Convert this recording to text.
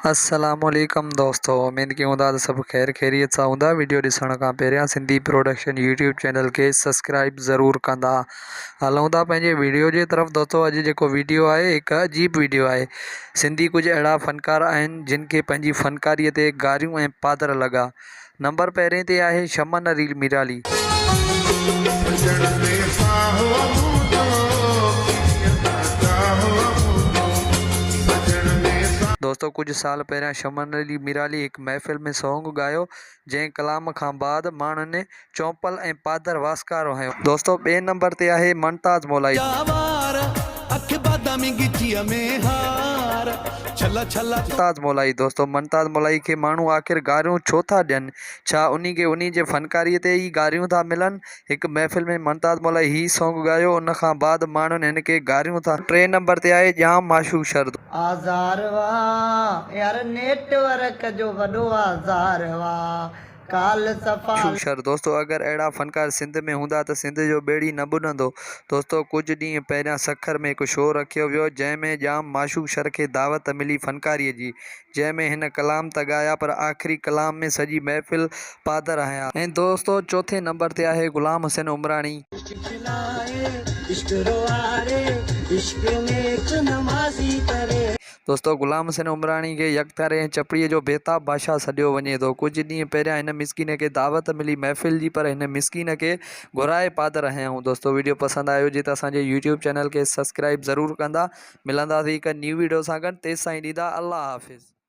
अस्सलामुअलैकुम दोस्तों, उम्मीद कयूं था सब खैर खैरियत सां हूंदा। वीडियो ॾिसण खां पहिरियां सिंधी प्रोडक्शन यूट्यूब चैनल के सब्सक्राइब ज़रूर कंदा। हलूं था पंहिंजे वीडियो जे तरफ़। दोस्तों अॼु जेको वीडियो आहे हिकु अजीब वीडियो आहे। सिंधी कुझु अहिड़ा फ़नकार आहिनि जिन खे पंहिंजी फ़नकारीअ ते गारियूं ऐं पादर लॻा। नंबर पहिरें ते आहे शमन मिराली। दोस्तों कुछ साल पहिरियां शमन मिराली एक महफ़िल में सॉन्ग गायो, जंहिं कलाम खां बाद माण्हुनि चौंपल ऐं पादर वास्कारो हयो। दोस्तों ॿिए नंबर ते आहे मुमताज़ मौलाई। मुमताज़ मौलाई दोस्तों मुमताज़ मौलाई खे माण्हू आख़िर गारियूं छो था ॾियनि? छा उन्ही खे उन्ही जे फ़नकारीअ ते ई गारियूं था मिलनि? हिकु महफ़िल में मुमताज़ मौलाई ही सॉन्ग गायो, उन खां बाद माण्हुनि हिन खे गारियूं था। टे नंबर ते आहे जाम माशूक शर्द। आज़ार वाह यार नेटवर्क जो वॾो आज़ार वाह काल सफ़ा। शर दोस्तों अगर अहिड़ा फ़नकार सिंध में हूंदा त सिंध जो ॿेड़ी न ॿुॾंदो। दोस्तों कुछ ॾींहं पहिरियां सखर में हिकु शो रखियो वियो, जंहिंमें जाम माशूक शर खे दावत मिली फ़नकारीअ जी, जंहिंमें हिन कलाम त गाया पर आख़िरी कलाम में सॼी महफ़िल पादर हया। ऐं दोस्तों चौथे नंबर ते आहे गुलाम हुसैन उमराणी। दोस्तों गुलाम हुसैन उमराणी खे यकतारे ऐं चपड़ीअ जो बेताब बादशाह सॾियो वञे थो। कुझु ॾींहं पहिरियां हिन मिसकिन खे दावत मिली महफ़िल जी, पर हिन मिसकिन खे घुराए पादर हयाऊं। दोस्तों वीडियो पसंदि आयो हुजे त असांजे यूट्यूब चैनल खे सब्सक्राइब ज़रूर कंदा। मिलंदासीं हिकु न्यू वीडियो सां गॾु, तेसिताईं ॾींदा अल्लाह हाफ़िज़।